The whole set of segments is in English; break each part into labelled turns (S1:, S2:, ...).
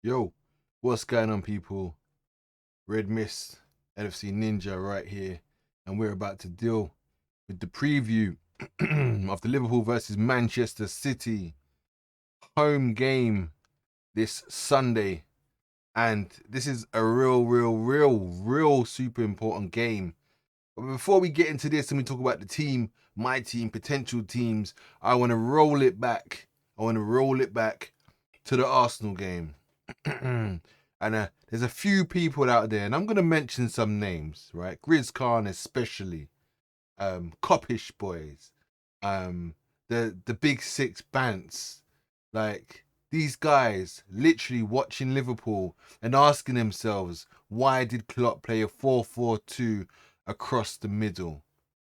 S1: Yo, what's going on, people? Red Mist, NFC Ninja right here, and we're about to deal with the preview of the Liverpool versus Manchester City home game this Sunday. And this is a real super important game. But before we get into this and we talk about the team, my team, potential teams, I want to roll it back. To the Arsenal game. And there's a few people out there, and I'm going to mention some names, right? Grizz Khan especially, Coppish Boys, the Big Six Bants, like these guys literally watching Liverpool and asking themselves, why did Klopp play a 4-4-2 across the middle?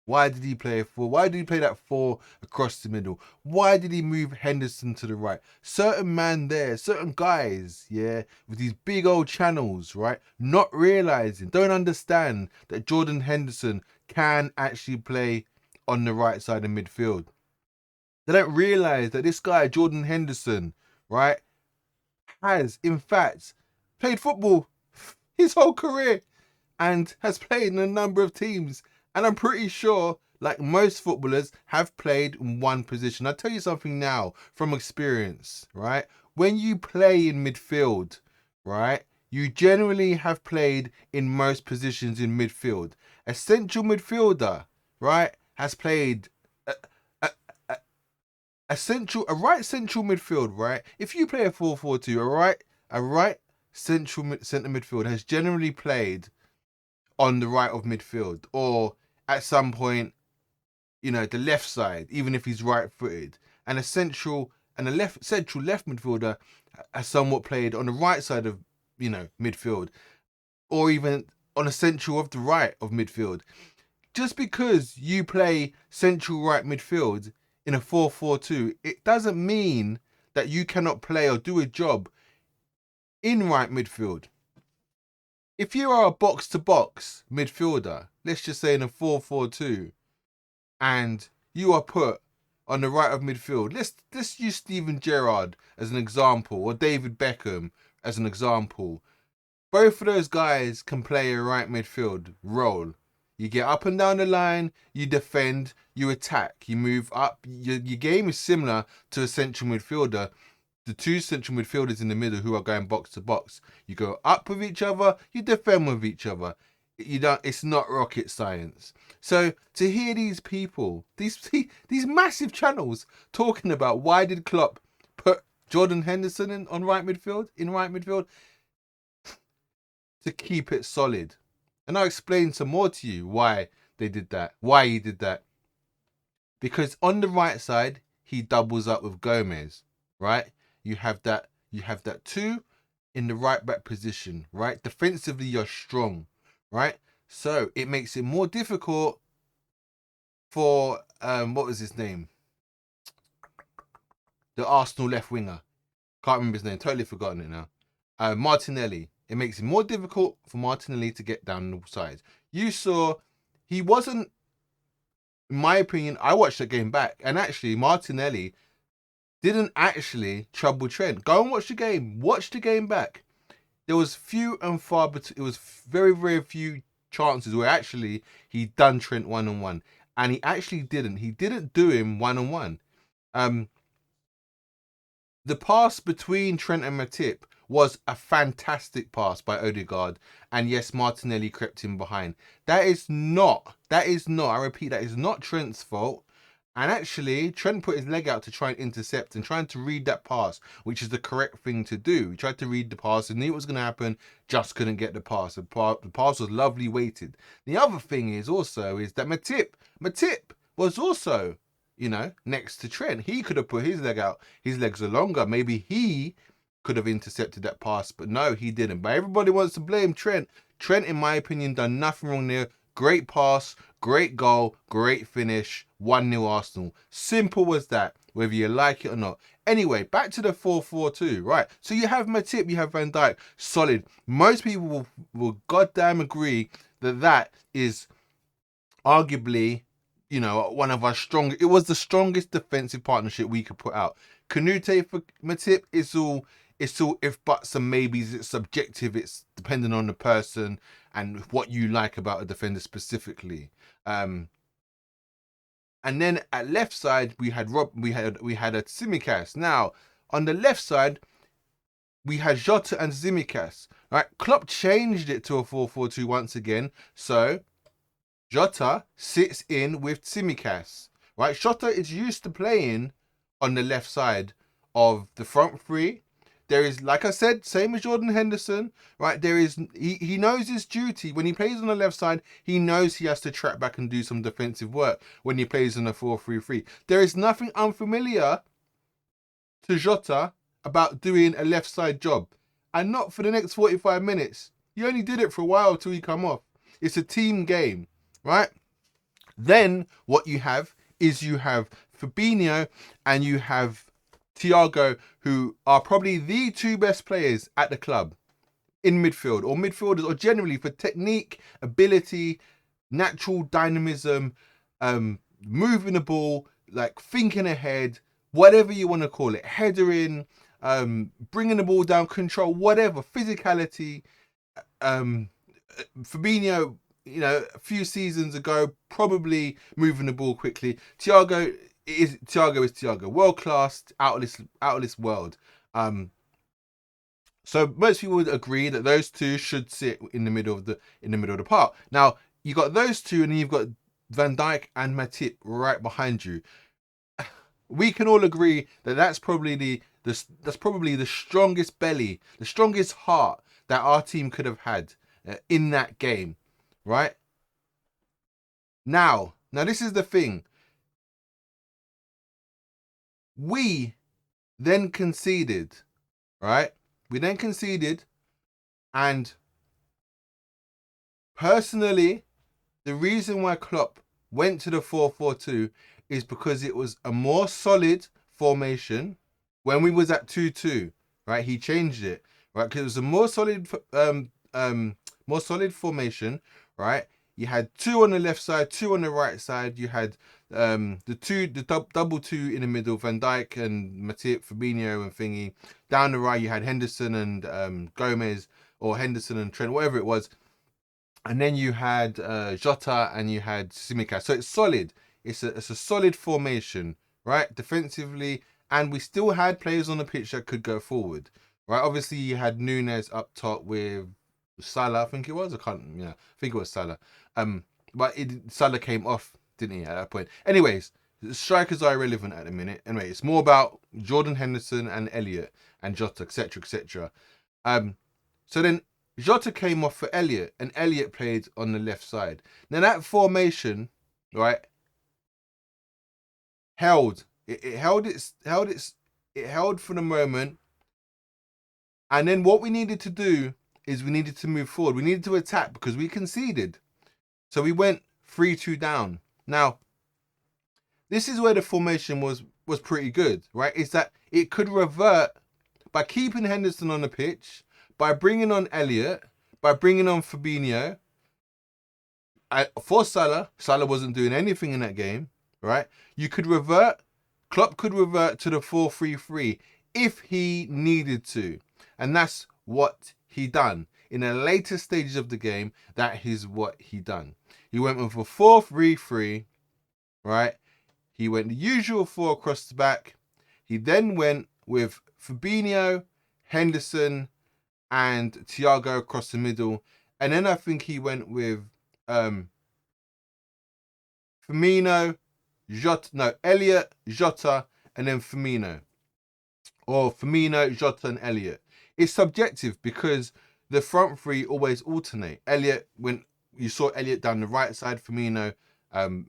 S1: Why did he play a 4? Why did he play that 4 across the middle? Why did he move Henderson to the right? Certain man there, certain guys, yeah, with these big old channels, right? Not realizing, don't understand that Jordan Henderson can actually play on the right side of midfield. They don't realize that this guy, Jordan Henderson, right, has, in fact, played football his whole career and has played in a number of teams. And I'm pretty sure, like most footballers, have played in one position. I'll tell you something now from experience, right? When you play in midfield, right, you generally have played in most positions in midfield. A central midfielder, right, has played a right central midfield, right? If you play a 4-4-2, a right centre midfield has generally played on the right of midfield, or at some point, the left side, even if he's right-footed. And a central left midfielder has somewhat played on the right side of, midfield, or even on a central of the right of midfield. Just because you play central right midfield in a 4-4-2, it doesn't mean that you cannot play or do a job in right midfield. If you are a box-to-box midfielder, let's just say in a 4-4-2, and you are put on the right of midfield, let's use Steven Gerrard as an example, or David Beckham as an example. Both of those guys can play a right midfield role. You get up and down the line, you defend, you attack, you move up. Your game is similar to a central midfielder. The two central midfielders in the middle who are going box to box. You go up with each other, you defend with each other. It's not rocket science. So to hear these people, these massive channels talking about why did Klopp put Jordan Henderson in right midfield, to keep it solid. And I'll explain some more to you why he did that. Because on the right side, he doubles up with Gomez, right? You have that 2 in the right back position, right? Defensively, you're strong, right? So it makes it more difficult for what was his name? The Arsenal left winger. Can't remember his name. Totally forgotten it now. Martinelli. It makes it more difficult for Martinelli to get down the side. You saw he wasn't, in my opinion, I watched the game back, and actually Martinelli didn't actually trouble Trent. Go and watch the game. Watch the game back. There was few and far between. It was very few chances where actually he done Trent one-on-one, and he actually didn't. He didn't do him one-on-one. The pass between Trent and Matip was a fantastic pass by Odegaard, and yes, Martinelli crept in behind. That is not, I repeat, that is not Trent's fault. And actually, Trent put his leg out to try and intercept and trying to read that pass, which is the correct thing to do. He tried to read the pass and knew what was going to happen, just couldn't get the pass. The pass was lovely weighted. The other thing is that Matip was also, next to Trent. He could have put his leg out. His legs are longer. Maybe he could have intercepted that pass, but no, he didn't. But everybody wants to blame Trent. Trent, in my opinion, done nothing wrong there. Great pass, great goal, great finish, 1-0 Arsenal. Simple as that, whether you like it or not. Anyway, back to the 4-4-2, right? So you have Matip, you have Van Dijk, solid. Most people will goddamn agree that is arguably, one of our strongest. It was the strongest defensive partnership we could put out. Canute for Matip is all it's all if buts and maybes. It's subjective. It's depending on the person and what you like about a defender specifically. And then at left side we had a Tsimikas. Now on the left side we had Jota and Tsimikas. Right, Klopp changed it to a 4-4-2 once again. So Jota sits in with Tsimikas. Right, Jota is used to playing on the left side of the front three. There is, like I said, same as Jordan Henderson, right? He knows his duty. When he plays on the left side, he knows he has to track back and do some defensive work when he plays in a 4-3-3. There is nothing unfamiliar to Jota about doing a left side job. And not for the next 45 minutes. He only did it for a while till he come off. It's a team game, right? Then what you have is you have Fabinho and you have Thiago, who are probably the two best players at the club in midfield, or midfielders, or generally for technique, ability, natural dynamism, moving the ball, like thinking ahead, whatever you want to call it, headering, bringing the ball down, control, whatever, physicality. Fabinho, a few seasons ago, probably moving the ball quickly. Thiago is Thiago, world class, out of this world. So most people would agree that those two should sit in the middle of the park. Now you got those two, and then you've got Van Dijk and Matip right behind you. We can all agree that that's probably the strongest belly, the strongest heart that our team could have had in that game, right? Now this is the thing. We then conceded, right? We then conceded, and personally, the reason why Klopp went to the 4-4-2 is because it was a more solid formation. When we was at 2-2, right? He changed it, right? Because it was a more solid formation, right? You had two on the left side, two on the right side. You had the double two in the middle, Van Dijk and Matip, Firmino and Thingy. Down the right, you had Henderson and Gomez, or Henderson and Trent, whatever it was. And then you had Jota and you had Tsimikas. So it's solid. It's a solid formation, right? Defensively, and we still had players on the pitch that could go forward, right? Obviously, you had Nunes up top with Salah, I think it was. I think it was Salah. But Salah came off, didn't he, at that point? Anyways, strikers are irrelevant at the minute. Anyway, it's more about Jordan Henderson and Elliott and Jota, etc., etc. So then Jota came off for Elliott, and Elliott played on the left side. Now that formation, right, held. It held for the moment. And then what we needed to do is we needed to move forward. We needed to attack because we conceded. So we went 3-2 down. Now, this is where the formation was pretty good, right? Is that it could revert by keeping Henderson on the pitch, by bringing on Elliott, by bringing on Fabinho. For Salah wasn't doing anything in that game, right? Klopp could revert to the 4-3-3 if he needed to. And that's what he done. In the later stages of the game, that is what he done. He went with a 4-3-3, right? He went the usual four across the back. He then went with Fabinho, Henderson, and Thiago across the middle. And then I think he went with Elliott, Jota, and then Firmino. Or Firmino, Jota, and Elliott. It's subjective because the front three always alternate. When you saw Elliott down the right side, Firmino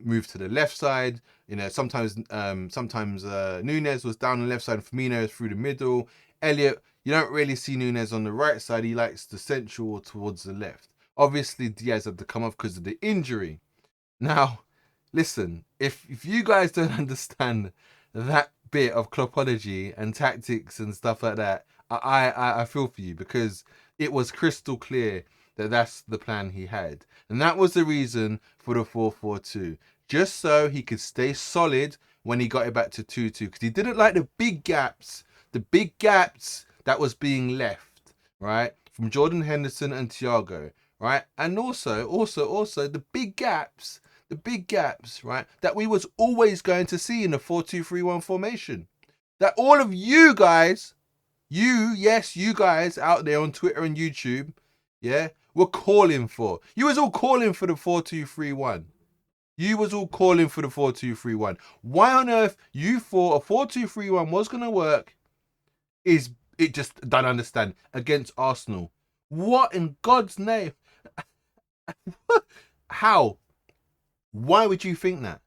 S1: moved to the left side. Sometimes Nunes was down the left side, Firmino through the middle. Elliott, you don't really see Nunes on the right side. He likes the central or towards the left. Obviously, Diaz had to come off because of the injury. Now, listen, if you guys don't understand that bit of Kloppology and tactics and stuff like that, I feel for you, because it was crystal clear that that's the plan he had. And that was the reason for the 4-4-2. Just so he could stay solid when he got it back to 2-2. Because he didn't like the big gaps that was being left, right, from Jordan Henderson and Thiago, right, and also the big gaps, right, that we was always going to see in the 4-2-3-1 formation, that all of you guys, you guys out there on Twitter and YouTube, yeah, were calling for. You was all calling for the 4-2-3-1. You was all calling for the 4-2-3-1. Why on earth you thought a 4-2-3-1 was going to work is it just don't understand against Arsenal. What in God's name? How? Why would you think that?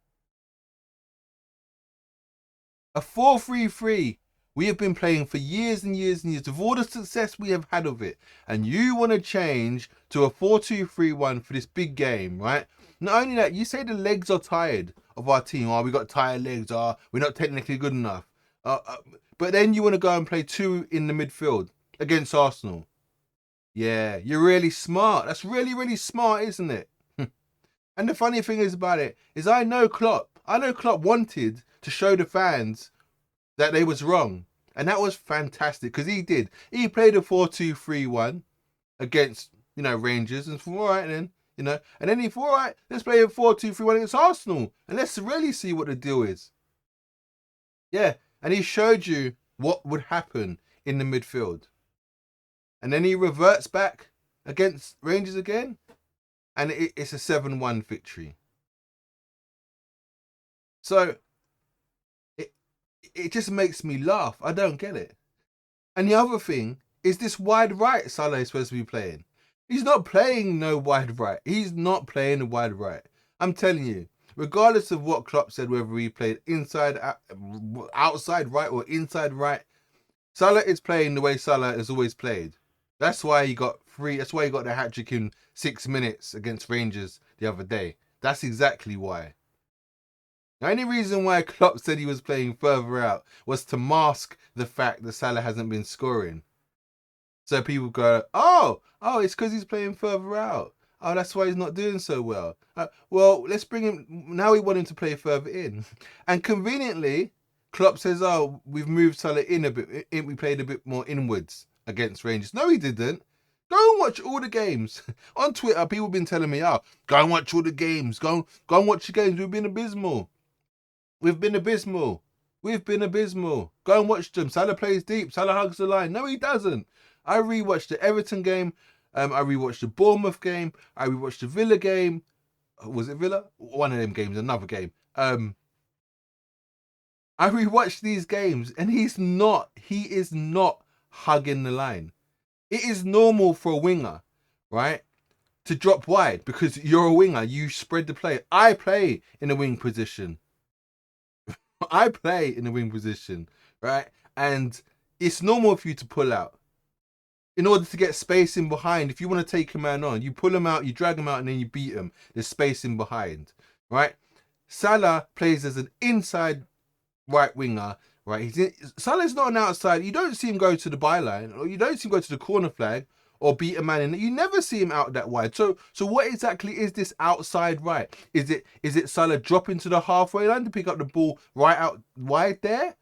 S1: A 4-3-3 we have been playing for years and years and years, with all the success we have had of it, and you want to change to a 4-2-3-1 for this big game, right? Not only that, you say the legs are tired of our team. Oh, we got tired legs. Oh, we're not technically good enough. But then you want to go and play two in the midfield against Arsenal. Yeah, you're really smart. That's really, really smart, isn't it? And the funny thing is about it is I know Klopp wanted to show the fans that they was wrong. And that was fantastic because he did. He played a 4-2-3-1 against, Rangers, and thought, all right then, and then he thought, all right, let's play a 4-2-3-1 against Arsenal and let's really see what the deal is. Yeah, and he showed you what would happen in the midfield. And then he reverts back against Rangers again, and it's a 7-1 victory. So it just makes me laugh. I don't get it. And the other thing is this wide right Salah is supposed to be playing. He's not playing no wide right. He's not playing a wide right. I'm telling you, regardless of what Klopp said, whether he played inside, outside right or inside right, Salah is playing the way Salah has always played. That's why he got free. That's why he got the hat-trick in 6 minutes against Rangers the other day. That's exactly why. The only reason why Klopp said he was playing further out was to mask the fact that Salah hasn't been scoring. So people go, oh, it's because he's playing further out. Oh, that's why he's not doing so well. Well, let's bring him. Now we want him to play further in. And conveniently, Klopp says, oh, we've moved Salah in a bit. We played a bit more inwards against Rangers. No, he didn't. Go and watch all the games. On Twitter, people have been telling me, oh, go and watch all the games. Go and watch the games. We've been abysmal. We've been abysmal. Go and watch them. Salah plays deep. Salah hugs the line. No, he doesn't. I rewatched the Everton game. I rewatched the Bournemouth game. I rewatched the Villa game. Was it Villa? One of them games, another game. I rewatched these games and he is not hugging the line. It is normal for a winger, right, to drop wide because you're a winger. You spread the play. I play in a wing position. Right? And it's normal for you to pull out. In order to get space in behind, if you want to take a man on, you pull him out, you drag him out, and then you beat him. There's space in behind, right? Salah plays as an inside right winger, right? Salah's not an outside. You don't see him go to the byline, or you don't see him go to the corner flag, or beat a man in. You never see him out that wide. So what exactly is this outside right? Is it Salah dropping to the halfway line to pick up the ball right out wide there?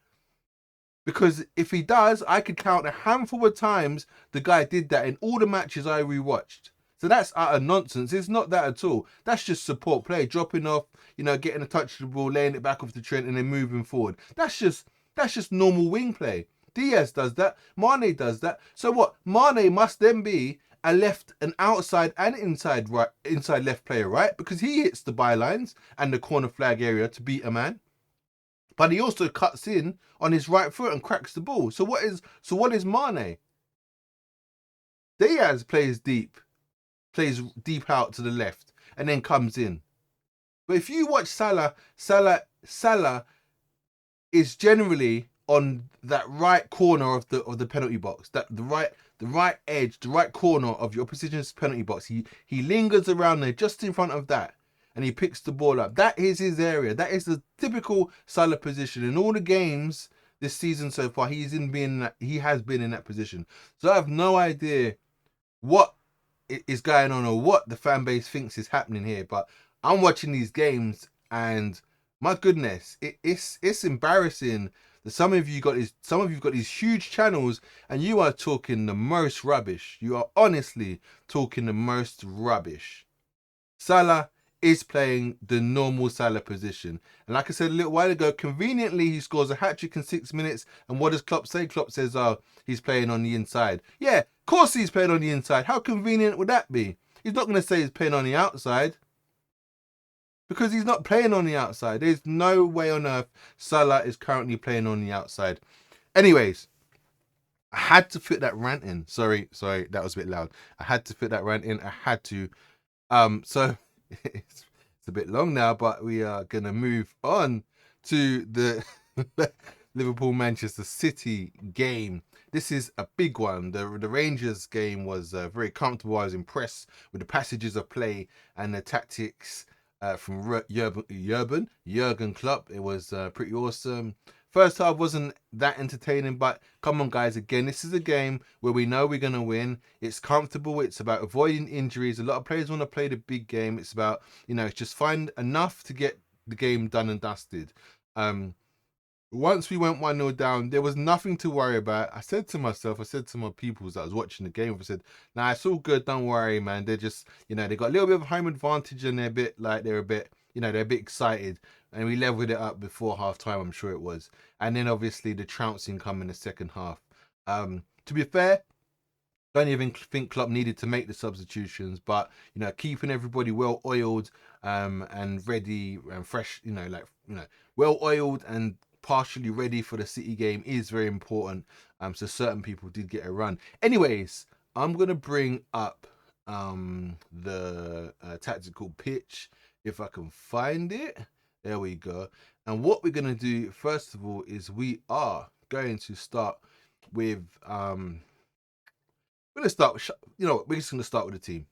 S1: Because if he does, I could count a handful of times the guy did that in all the matches I rewatched. So that's utter nonsense. It's not that at all. That's just support play, dropping off, getting a touch of the ball, laying it back off the Trent, and then moving forward. That's just normal wing play. Diaz does that. Mane does that. So what? Mane must then be an outside and inside left player, right? Because he hits the bylines and the corner flag area to beat a man. But he also cuts in on his right foot and cracks the ball. So what is Mane? Diaz plays deep out to the left and then comes in. But if you watch Salah is generally on that right corner of the penalty box, that the right edge, the right corner of your opposition's penalty box. He lingers around there just in front of that. And he picks the ball up. That is his area. That is the typical Salah position. In all the games this season so far, he has been in that position. So I have no idea what is going on or what the fan base thinks is happening here. But I'm watching these games and my goodness, it's embarrassing Some of you got these huge channels, and you are talking the most rubbish. You are honestly talking the most rubbish. Salah is playing the normal Salah position. And like I said a little while ago, conveniently he scores a hat-trick in 6 minutes. And what does Klopp say? Klopp says, oh, he's playing on the inside. Yeah, of course he's playing on the inside. How convenient would that be? He's not going to say he's playing on the outside, because he's not playing on the outside. There's no way on earth Salah is currently playing on the outside. Anyways, I had to fit that rant in. Sorry, that was a bit loud. I had to fit that rant in. I had to. So it's a bit long now, but we are gonna move on to the Liverpool Manchester City game. This is a big one. The Rangers game was very comfortable. I was impressed with the passages of play and the tactics from Jurgen Klopp. It was pretty awesome. First half wasn't that entertaining, but come on, guys. Again, this is a game where we know we're going to win. It's comfortable. It's about avoiding injuries. A lot of players want to play the big game. It's about, just find enough to get the game done and dusted. Once we went 1-0 down, there was nothing to worry about. I said to my peoples that I was watching the game, I said, nah, it's all good. Don't worry, man. They're just, they got a little bit of home advantage and they're a bit excited. And we leveled it up before half time, I'm sure it was. And then obviously the trouncing come in the second half. To be fair, don't even think Klopp needed to make the substitutions, but keeping everybody well oiled and ready and fresh, well oiled and partially ready for the City game is very important. So certain people did get a run. Anyways, I'm gonna bring up the tactical pitch if I can find it. There we go. And what we're gonna do first of all is we are going to start with we're gonna start with, we're just gonna start with the team.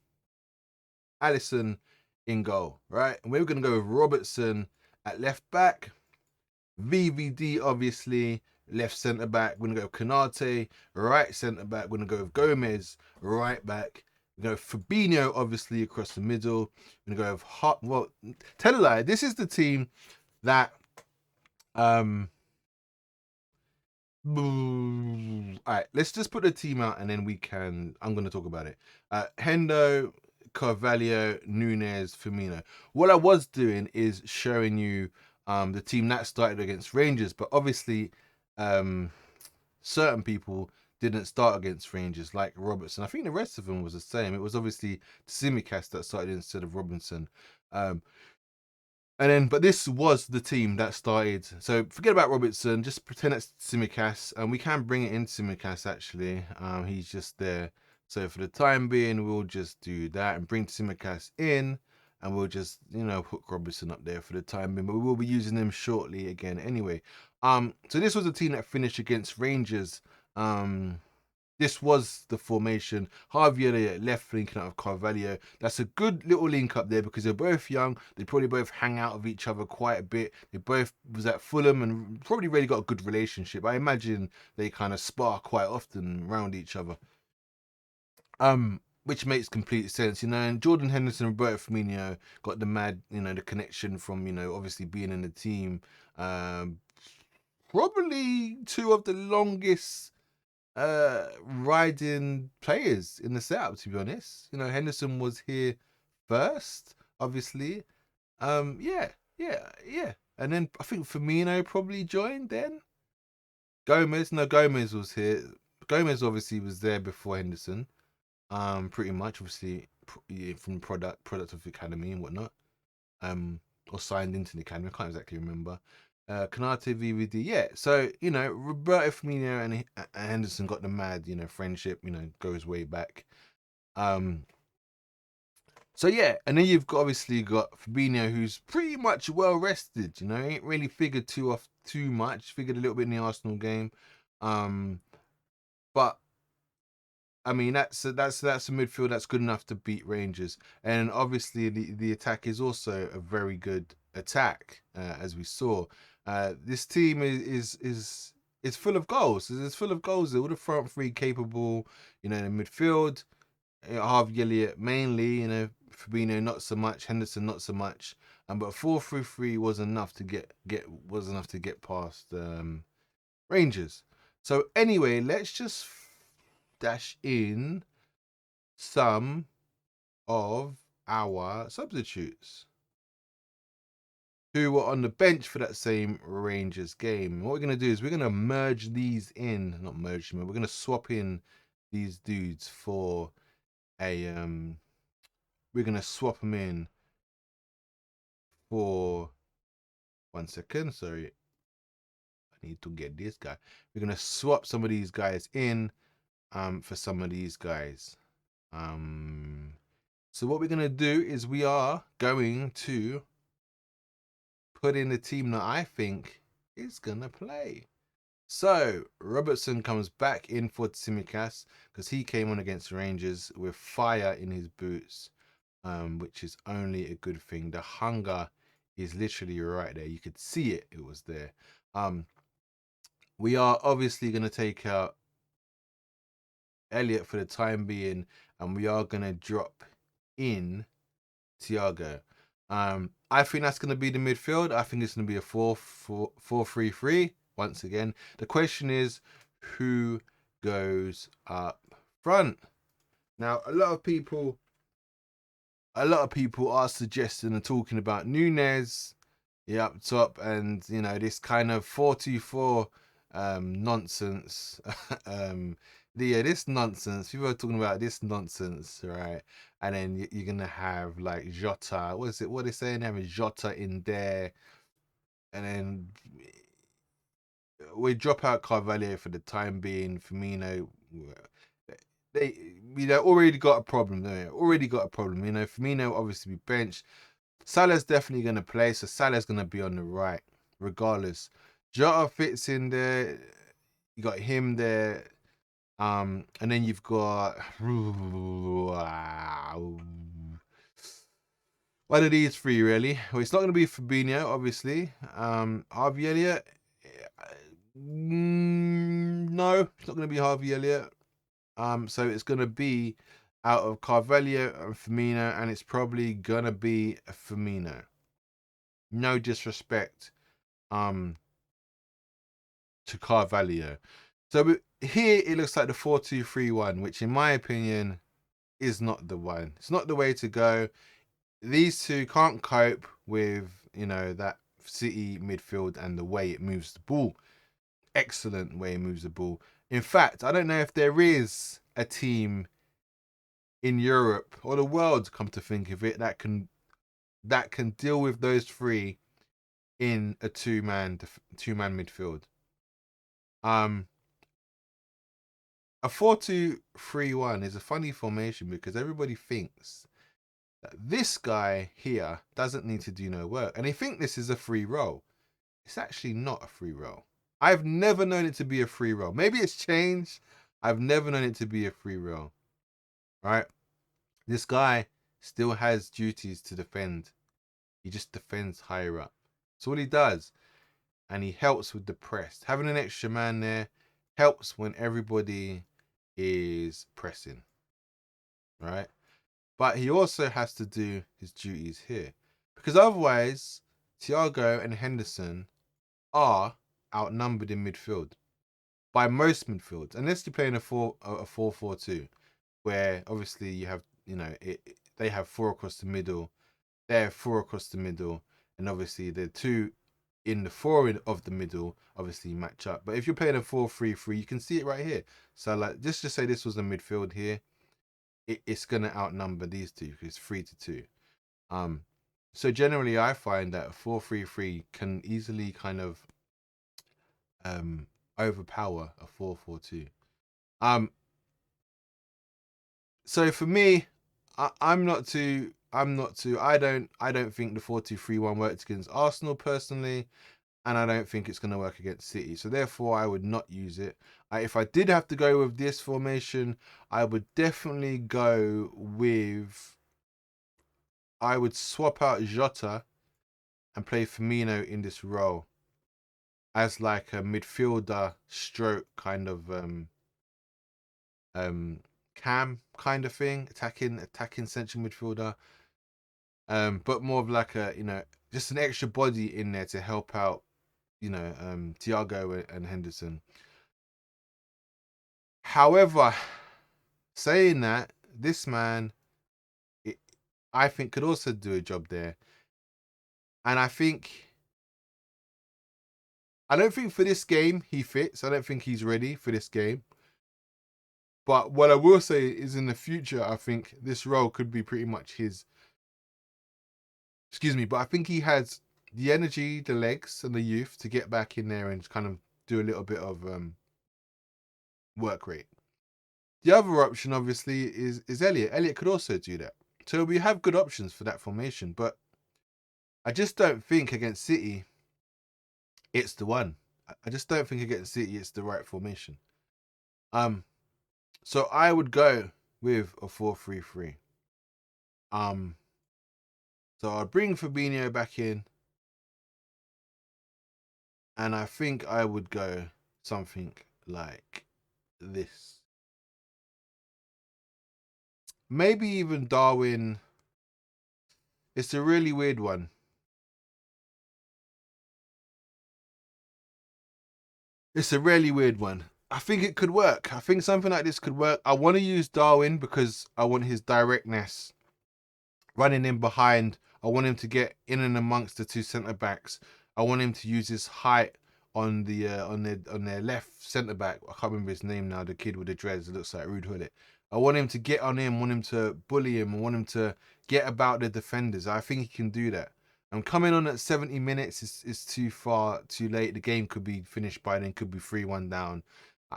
S1: Alisson in goal, right? And we're gonna go with Robertson at left back. VVD obviously left centre back. We're gonna go with Konate right centre back. We're gonna go with Gomez right back. We're gonna go with Fabinho obviously across the middle. We're gonna go with tell a lie. This is the team that all right, let's just put the team out and then I'm gonna talk about it. Hendo, Carvalho, Nunes, Firmino. What I was doing is showing you the team that started against Rangers, but obviously certain people didn't start against Rangers, like Robertson. I think the rest of them was the same. It was obviously Tsimikas that started instead of Robinson. But this was the team that started. So forget about Robertson. Just pretend that's Tsimikas, and we can bring it in Tsimikas actually. He's just there. So for the time being, we'll just do that and bring Tsimikas in. And we'll just, put Robertson up there for the time being. But we will be using him shortly again anyway. So this was a team that finished against Rangers. This was the formation. Javier left linking out of Carvalho. That's a good little link up there because they're both young. They probably both hang out with each other quite a bit. They both was at Fulham and probably really got a good relationship. I imagine they kind of spar quite often around each other. Which makes complete sense, and Jordan Henderson and Roberto Firmino got the mad, the connection from, obviously being in the team. Probably two of the longest riding players in the setup, to be honest. Henderson was here first, obviously. Yeah. And then I think Firmino probably joined then. Gomez was here. Gomez obviously was there before Henderson. Pretty much, obviously, from product of the academy and whatnot. Or signed into the academy. I can't exactly remember. Konate, VVD, yeah. So Roberto Firmino and Henderson got the mad, friendship. Goes way back. So yeah, and then you've obviously got Fabinho, who's pretty much well rested. Ain't really figured too much. Figured a little bit in the Arsenal game. But I mean, that's a midfield that's good enough to beat Rangers, and obviously the attack is also a very good attack, as we saw. This team is full of goals. It's full of goals. All the front three capable. In the midfield, Harvey Elliott mainly. Fabinho not so much. Henderson not so much. But 4-3-3 was enough to get past Rangers. So anyway, let's just dash in some of our substitutes who were on the bench for that same Rangers game. What we're going to do is we're going to merge these in, not merge them, we're going to swap in these dudes for a, we're going to swap them in for, 1 second, sorry. I need to get this guy. We're going to swap some of these guys in for some of these guys. So what we're going to do is we are going to put in the team that I think is going to play. So Robertson comes back in for Tsimikas because he came on against Rangers with fire in his boots, which is only a good thing. The hunger is literally right there. You could see it. It was there. We are obviously going to take out Elliot for the time being, and we are going to drop in Thiago. I think that's going to be the midfield. I think it's going to be a 4-3-3 once again. The question is, who goes up front? Now, a lot of people are suggesting and talking about Nunes, up top, and this kind of 4-2-4 nonsense. This nonsense. People are talking about this nonsense, right? And then you're gonna have like Jota. What is it? What are they saying? Having Jota in there, and then we drop out Carvalho for the time being. Firmino, they already got a problem. Already got a problem. Firmino obviously be benched. Salah's definitely gonna play, so Salah's gonna be on the right, regardless. Jota fits in there. You got him there. And then you've got one of these three, really. Well, it's not going to be Fabinho, obviously. Harvey Elliott, no, it's not going to be Harvey Elliott. So it's going to be out of Carvalho and Firmino, and it's probably going to be Firmino. No disrespect, to Carvalho. So here it looks like the 4-2-3-1, which in my opinion is not the one. It's not the way to go. These two can't cope with, that City midfield and the way it moves the ball. Excellent way it moves the ball. In fact, I don't know if there is a team in Europe or the world, come to think of it, that can deal with those three in a two-man midfield. A 4-2-3-1 is a funny formation because everybody thinks that this guy here doesn't need to do no work. And they think this is a free role. It's actually not a free role. I've never known it to be a free role. Maybe it's changed. I've never known it to be a free role. Right? This guy still has duties to defend. He just defends higher up. That's all he does. And he helps with the press. Having an extra man there helps when everybody is pressing. Right? But he also has to do his duties here. Because otherwise, Thiago and Henderson are outnumbered in midfield by most midfields. Unless you're playing a 4-4-2, where obviously you have, they have four across the middle, they have four across the middle, and obviously the two in the four of the middle obviously match up. But if you're playing a 4-3-3, you can see it right here. So like, just to say this was a midfield here, it's going to outnumber these two because it's 3-2. So generally I find that a 4-3-3 can easily kind of overpower a 4-4-2. So for me, I don't think the 4-2-3-1 works against Arsenal personally, and I don't think it's going to work against City. So therefore I would not use it. If I did have to go with this formation, I would definitely go with, I would swap out Jota and play Firmino in this role as like a midfielder stroke kind of cam kind of thing, attacking central midfielder, but more of like a, just an extra body in there to help out Thiago and Henderson. However, saying that, this man, I think, could also do a job there. And I don't think for this game he fits. I don't think he's ready for this game. But what I will say is in the future, I think this role could be pretty much his. Excuse me, but I think he has the energy, the legs, and the youth to get back in there and kind of do a little bit of work rate. The other option, obviously, is Elliot. Elliot could also do that. So we have good options for that formation, but I just don't think against City it's the one. I just don't think against City it's the right formation. So I would go with a 4-3-3. So I'd bring Fabinho back in, and I think I would go something like this. Maybe even Darwin. It's a really weird one. It's a really weird one. I think it could work. I think something like this could work. I want to use Darwin because I want his directness running in behind. I want him to get in and amongst the two centre backs. I want him to use his height on their left centre back. I can't remember his name now. The kid with the dreads that looks like Rude Hullet. I want him to get on him. Want him to bully him. I want him to get about the defenders. I think he can do that. I'm coming on at 70 minutes. Is too far, too late. The game could be finished by then. Could be 3-1 down.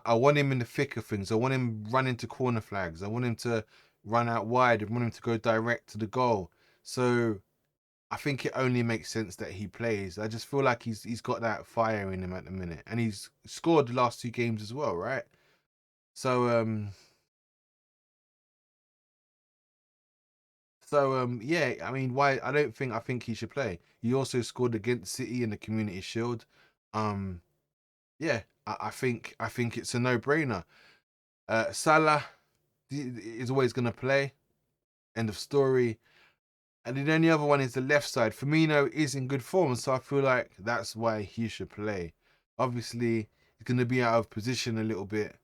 S1: I want him in the thick of things. I want him running to corner flags. I want him to run out wide. I want him to go direct to the goal. So I think it only makes sense that he plays. I just feel like he's got that fire in him at the minute, and he's scored the last 2 games as well, right? So yeah. I mean, why? I think he should play. He also scored against City in the Community Shield. Um, yeah, I think it's a no-brainer. Salah is always going to play. End of story. And then the only other one is the left side. Firmino is in good form, so I feel like that's why he should play. Obviously, he's going to be out of position a little bit.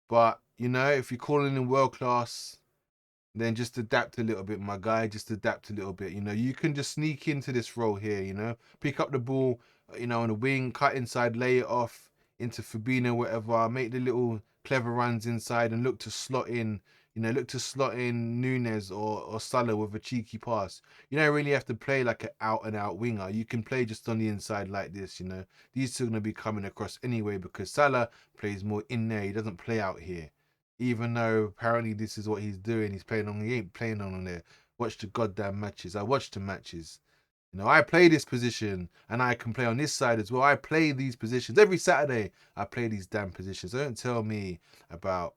S1: But, if you're calling him world class, then just adapt a little bit, my guy. Just adapt a little bit. You can just sneak into this role here, pick up the ball, on the wing, cut inside, lay it off into Fabinho, whatever. Make the little clever runs inside and look to slot in. Look to slot in Nunes or Salah with a cheeky pass. You don't really have to play like an out and out winger. You can play just on the inside like this. These two are going to be coming across anyway because Salah plays more in there. He doesn't play out here. Even though apparently this is what he's doing, he ain't playing on there. Watch the goddamn matches. I watch the matches. I play this position and I can play on this side as well. I play these positions every Saturday. I play these damn positions. Don't tell me about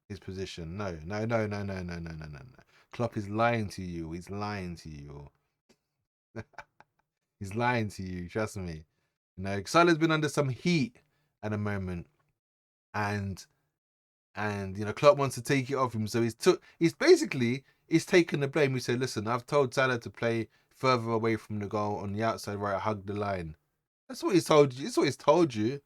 S1: his position. No, no, no, no, no, no, no, no, no, no. Klopp is lying to you. He's lying to you. He's lying to you. Trust me. Salah's been under some heat at the moment, and Klopp wants to take it off him. So he's taken the blame. He said, "Listen, I've told Salah to play further away from the goal on the outside, right, hug the line." That's what he's told you. That's what he's told you.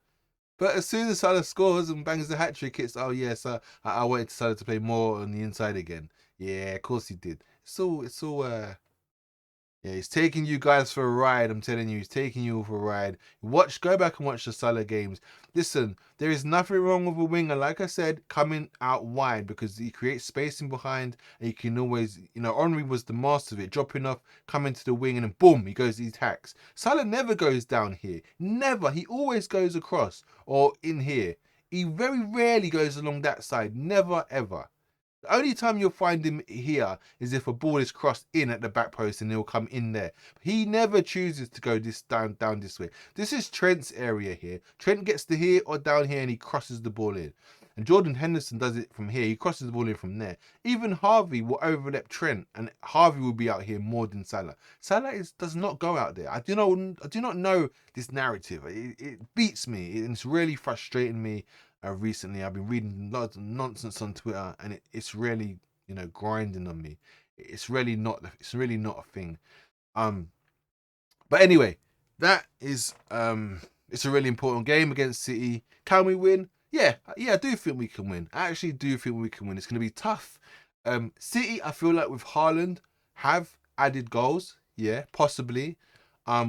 S1: But as soon as Salah scores and bangs the hat trick, it's yes, I wanted Salah to play more on the inside again. Yeah, of course he did. It's all. Yeah, he's taking you guys for a ride. I'm telling you, he's taking you for a ride. Go back and watch the Salah games. Listen, there is nothing wrong with a winger, like I said, coming out wide because he creates space in behind, and you can always, Henry was the master of it, dropping off, coming to the wing, and then boom, he goes, he attacks. Salah never goes down here, never. He always goes across or in here. He very rarely goes along that side, never ever. The only time you'll find him here is if a ball is crossed in at the back post and he'll come in there. He never chooses to go down this way. This is Trent's area here. Trent gets to here or down here and he crosses the ball in. And Jordan Henderson does it from here. He crosses the ball in from there. Even Harvey will overlap Trent, and Harvey will be out here more than Salah. Salah does not go out there. I do not know this narrative. It beats me. It's really frustrating me. Recently, I've been reading lots of nonsense on Twitter, and it's really, grinding on me. It's really not a thing. But anyway, that is It's a really important game against City. Can we win? Yeah, I do think we can win. I actually do think we can win. It's going to be tough. City, I feel like with Haaland, have added goals. Yeah, possibly.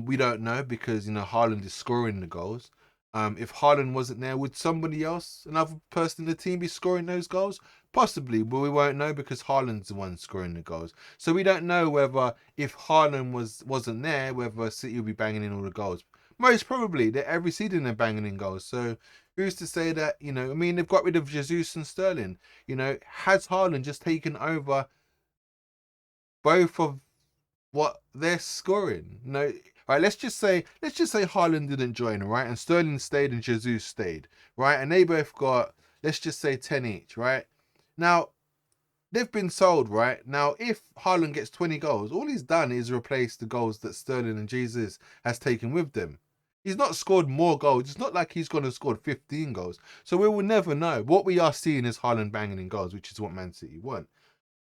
S1: We don't know because Haaland is scoring the goals. If Haaland wasn't there, would somebody else, another person in the team, be scoring those goals? Possibly, but we won't know because Haaland's the one scoring the goals. So we don't know whether if Haaland wasn't there, whether City will be banging in all the goals. Most probably, they're every season they're banging in goals. So who's to say that? I mean, they've got rid of Jesus and Sterling. Has Haaland just taken over both of what they're scoring? No. Right, let's just say Haaland didn't join, right? And Sterling stayed and Jesus stayed, right? And they both got, let's just say 10 each, right? Now, they've been sold, right? Now, if Haaland gets 20 goals, all he's done is replace the goals that Sterling and Jesus has taken with them. He's not scored more goals. It's not like he's going to score 15 goals. So we will never know. What we are seeing is Haaland banging in goals, which is what Man City want.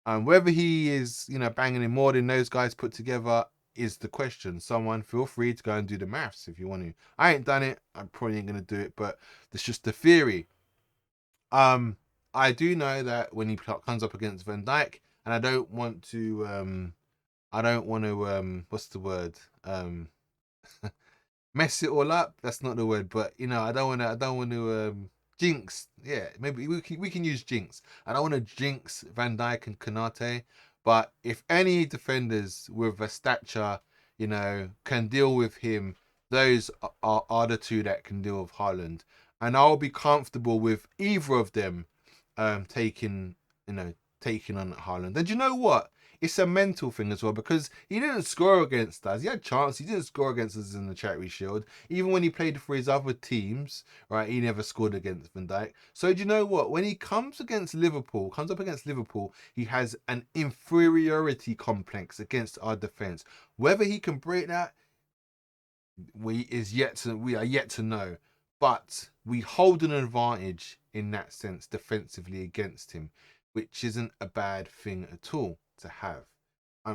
S1: Whether he is, banging in more than those guys put together is the question. Someone feel free to go and do the maths if you want to. I ain't done it. I probably ain't going to do it, but it's just the theory. I do know that when he comes up against Van Dijk, and what's the word? Mess it all up. That's not the word, but I don't want to jinx. Yeah, maybe we can use jinx. I don't want to jinx Van Dijk and Konate, but if any defenders with a stature, can deal with him, those are the two that can deal with Haaland, and I'll be comfortable with either of them taking on Haaland. And you know what? It's a mental thing as well because he didn't score against us. He had chance. He didn't score against us in the Charity Shield. Even when he played for his other teams, right, he never scored against Van Dijk. So do you know what? When he comes up against Liverpool, he has an inferiority complex against our defence. Whether he can break that, we are yet to know. But we hold an advantage in that sense defensively against him, which isn't a bad thing at all to have.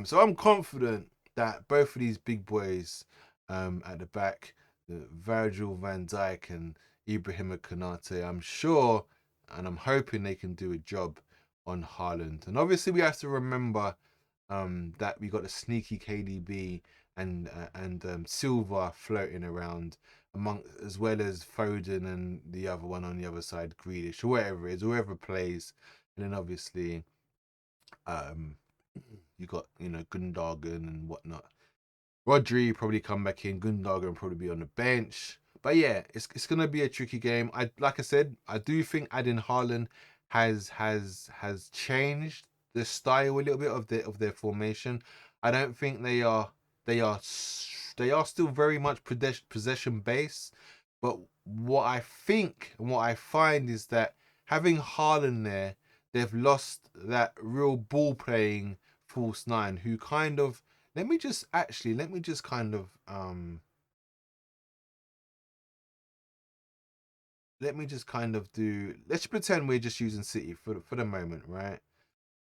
S1: So I'm confident that both of these big boys at the back, Virgil van Dijk and Ibrahima Konate, I'm sure and I'm hoping they can do a job on Haaland. And obviously we have to remember that we got a sneaky KDB and Silva floating around as well as Foden and the other one on the other side, Grealish or whatever it is, whoever plays. And then obviously you got Gundogan and whatnot. Rodri probably come back in. Gundogan probably be on the bench. But yeah, it's gonna be a tricky game. Like I said, I do think adding Haaland has changed the style a little bit of their formation. I don't think they are still very much possession based. But what I think and what I find is that having Haaland there, they've lost that real ball playing false nine who kind of let me just kind of let's pretend we're just using City for the moment, right?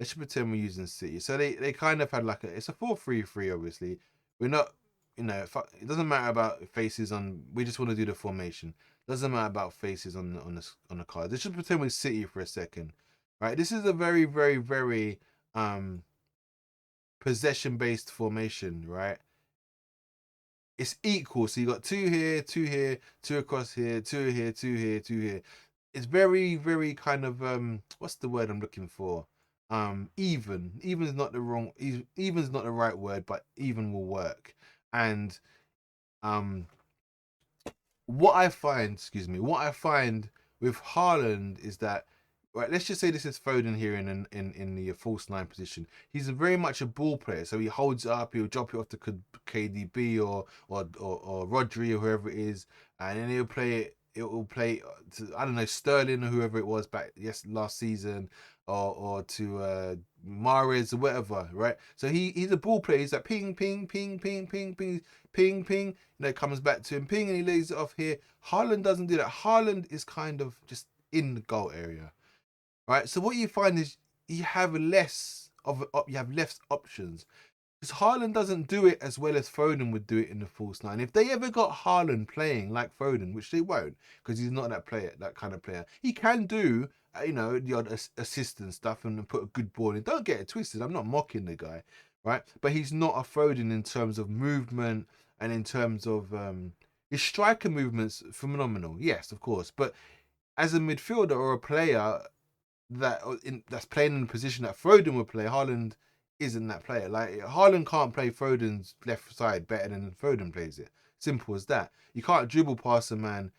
S1: Let's pretend we're using City. So they kind of had it's a 4-3-3 obviously. We're not it doesn't matter about faces on we just want to do the formation. Doesn't matter about faces on the card. Let's just pretend we're City for a second. Right? This is a very, very, very possession based formation, right? It's equal. So you got two here, two across here, two here, two here, two here. It's very, very kind of what's the word I'm looking for? Even. Even is not the right word, but even will work. And what I find with Haaland is that right, let's just say this is Foden here in the false nine position. He's very much a ball player, so he holds it up, he'll drop it off to KDB or Rodri or whoever it is, and then he'll play it. It will play to, I don't know, Sterling or whoever it was last season, or to Mahrez or whatever, right? So he's a ball player. He's like ping, ping, ping, ping, ping, ping, ping, ping. It comes back to him, ping, and he lays it off here. Haaland doesn't do that. Haaland is kind of just in the goal area. Right, so what you find is you have less options. because Haaland doesn't do it as well as Foden would do it in the false nine. If they ever got Haaland playing like Foden, which they won't, because he's not that kind of player. He can do, the odd assist and stuff and put a good ball in. Don't get it twisted. I'm not mocking the guy, right? But he's not a Foden in terms of movement and in terms of his striker movements phenomenal. Yes, of course. But as a midfielder or a player that's playing in the position that Foden would play, Haaland isn't that player. Like Haaland can't play Foden's left side better than Foden plays it. Simple as that. You can't dribble past a man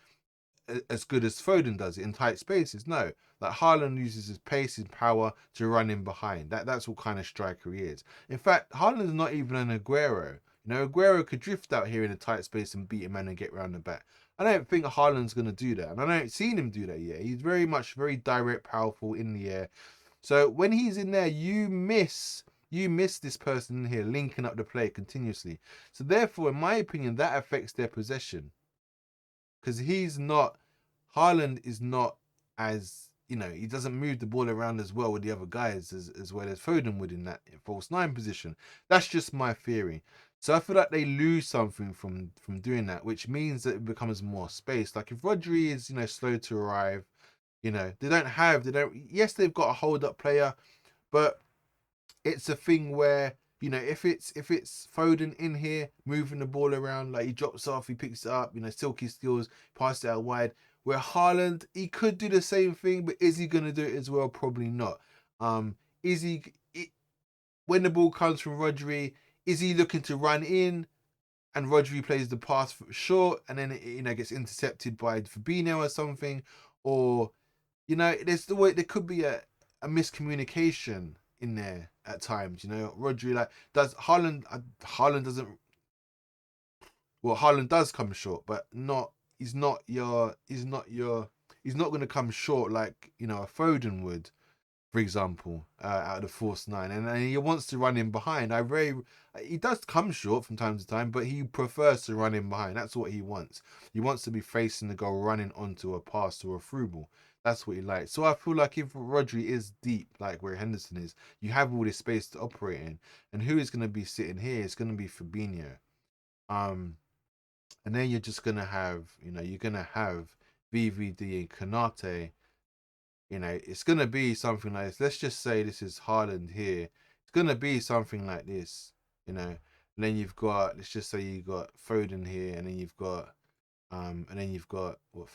S1: as good as Foden does it in tight spaces. No, like Haaland uses his pace, his power to run in behind. That's what kind of striker he is. In fact, Haaland's not even an Aguero. Aguero could drift out here in a tight space and beat a man and get round the back. I don't think Haaland's going to do that, and I don't seen him do that yet. He's very direct, powerful in the air. So when he's in there, you miss this person in here linking up the play continuously. So therefore, in my opinion, that affects their possession. Because Haaland is not as, he doesn't move the ball around as well with the other guys as well as Foden would in that false nine position. That's just my theory. So I feel like they lose something from doing that, which means that it becomes more space. Like if Rodri is, slow to arrive, yes, they've got a hold up player, but it's a thing where if it's Foden in here moving the ball around, like he drops off, he picks it up, silky skills, pass it out wide. Where Haaland, he could do the same thing, but is he gonna do it as well? Probably not. Is he when the ball comes from Rodri? Is he looking to run in, and Rodri plays the pass short, and then it gets intercepted by Firmino or something, or there could be a miscommunication in there at times. Rodri does Haaland. Haaland doesn't. Well, Haaland does come short, but not. He's not your. He's not going to come short like a Foden would, for example, out of the force nine, and he wants to run in behind. He does come short from time to time, but he prefers to run in behind. That's what he wants. He wants to be facing the goal, running onto a pass or a through ball. That's what he likes. So I feel like if Rodri is deep, like where Henderson is, you have all this space to operate in. And who is going to be sitting here? It's going to be Fabinho. And then you're just going to have, you're going to have VVD and Kanate. It's going to be something like this. Let's just say this is Haaland here. It's going to be something like this, And then you've got, let's just say you got Foden here, and then you've got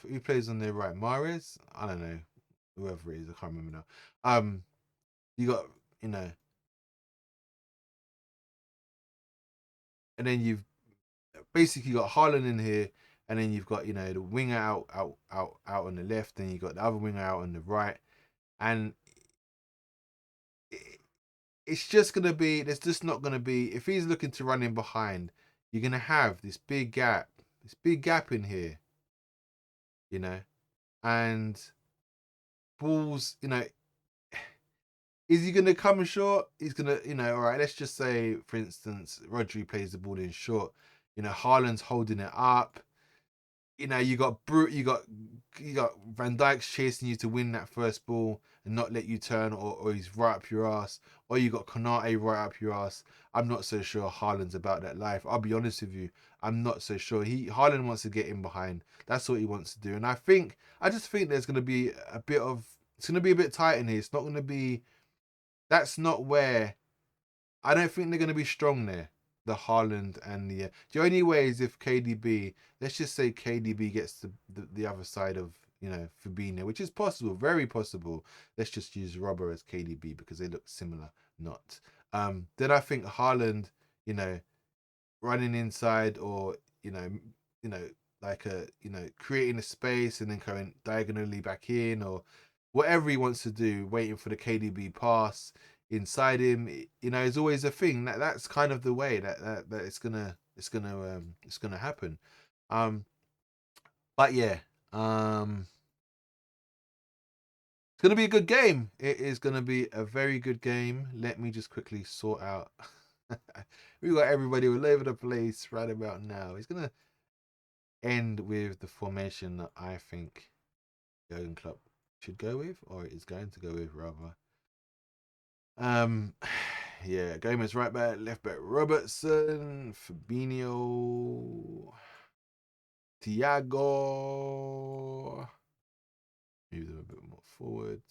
S1: who plays on their right? Mahrez? I don't know. Whoever it is, I can't remember now. You got, and then you've basically got Haaland in here, and then you've got, the winger out on the left, and you got the other winger out on the right, and it's just gonna be. There's just not gonna be. If he's looking to run in behind, you're gonna have this big gap in here, and balls, is he going to come short? He's going to, all right, let's just say, for instance, Rodri plays the ball in short. Haaland's holding it up. You got Van Dijk's chasing you to win that first ball and not let you turn, or he's right up your ass, or you got Konate right up your ass. I'm not so sure Haaland's about that life. I'll be honest with you. I'm not so sure. Haaland wants to get in behind. That's what he wants to do. And I just think there's going to be it's going to be a bit tight in here. It's not going to be, that's not where, I don't think they're going to be strong there. The Haaland and the only way is if KDB, let's just say KDB gets the other side of Fabinho, which is possible, very possible. Let's just use Robber as KDB because they look similar. Not then I think Haaland, running inside, or like creating a space and then going diagonally back in, or whatever he wants to do, waiting for the KDB pass inside him, is always a thing. That's kind of the way that it's gonna happen. But yeah, it's gonna be a good game. It is gonna be a very good game. Let me just quickly sort out. We got everybody all over the place right about now. It's gonna end with the formation that I think Jurgen Klopp should go with, or is going to go with rather. Yeah, Gomez right back, left back Robertson, Fabinho, Thiago. Move them a bit more forward.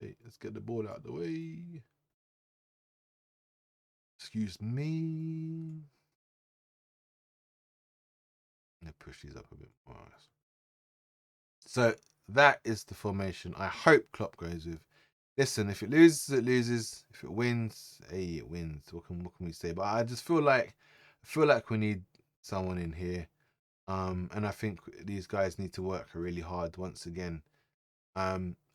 S1: Hey, let's get the ball out of the way. Excuse me. Let me push these up a bit more. So that is the formation I hope Klopp goes with. Listen, if it loses, it loses. If it wins, hey, it wins. What can we say? But I just feel like we need someone in here. And I think these guys need to work really hard once again.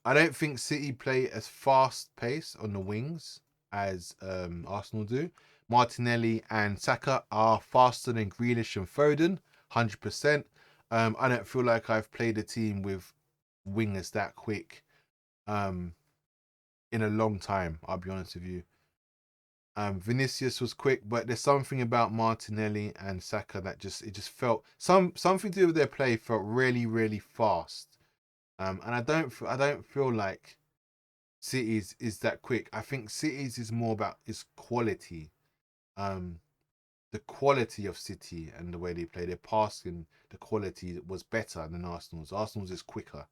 S1: I don't think City play as fast pace on the wings as Arsenal do. Martinelli and Saka are faster than Grealish and Foden, 100%. I don't feel like I've played a team with wingers that quick in a long time, I'll be honest with you. Vinicius was quick, but there's something about Martinelli and Saka that just felt something to do with their play felt really, really fast. And I don't feel like City's is that quick. I think City's is more about its quality. Um, the quality of City and the way they play, their passing, the quality was better than Arsenal's. Arsenal's is quicker.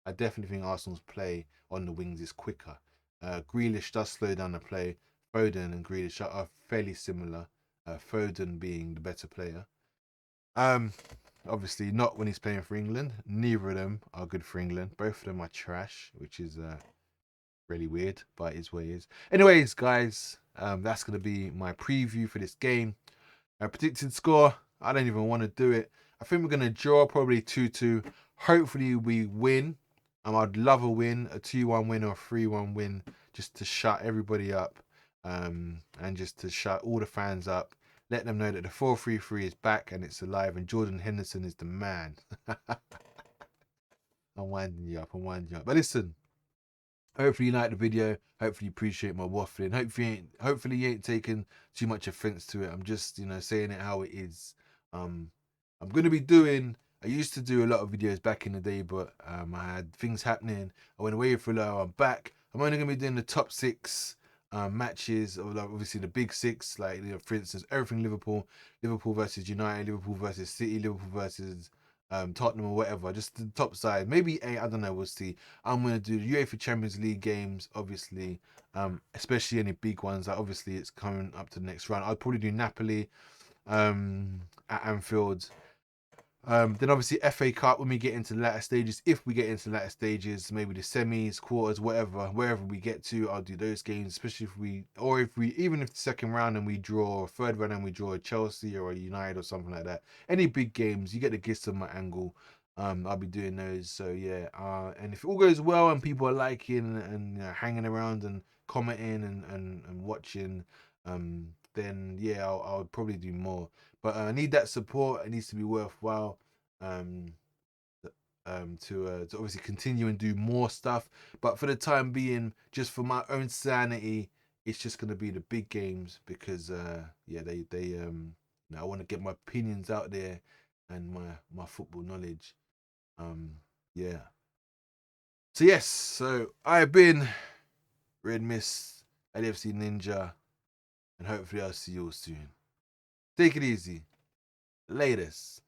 S1: I definitely think Arsenal's play on the wings is quicker. Grealish does slow down the play. Foden and Grealish are fairly similar. Foden being the better player. Um, Obviously not when he's playing for England. Neither of them are good for England. Both of them are trash, which is really weird, but it is what it is. Anyways, guys, that's gonna be my preview for this game. Predicted score, I don't even want to do it. I think we're going to draw probably 2-2. Hopefully we win. I'd love a win, a 2-1 win or a 3-1 win, just to shut everybody up and just to shut all the fans up. Let them know that the 4-3-3 is back and it's alive and Jordan Henderson is the man. I'm winding you up. But listen, hopefully you like the video. Hopefully you appreciate my waffling. Hopefully you ain't taking too much offense to it. I'm just, saying it how it is. I'm gonna be doing. I used to do a lot of videos back in the day, but I had things happening. I went away for a little. I'm back. I'm only gonna be doing the top 6 matches, of obviously the big 6, like for instance, everything Liverpool, Liverpool versus United, Liverpool versus City, Liverpool versus Tottenham or whatever, just the top side. Maybe 8, I don't know, we'll see. I'm going to do the UEFA Champions League games, obviously, especially any big ones. Like obviously, it's coming up to the next round. I'd probably do Napoli at Anfield. Then obviously FA Cup when we get into the latter stages. If we get into the latter stages, maybe the semis, quarters, whatever, wherever we get to, I'll do those games. Especially even if the second round and we draw, or third round and we draw a Chelsea or a United or something like that. Any big games, you get the gist of my angle. I'll be doing those. So yeah, and if it all goes well and people are liking and hanging around and commenting and watching, then yeah, I'll probably do more. But I need that support. It needs to be worthwhile um, to obviously continue and do more stuff. But for the time being, just for my own sanity, it's just going to be the big games because yeah, they I want to get my opinions out there and my football knowledge. Yeah. So yes, so I've been Red Mist, LFC Ninja, and hopefully I'll see you all soon. Take it easy. Latest.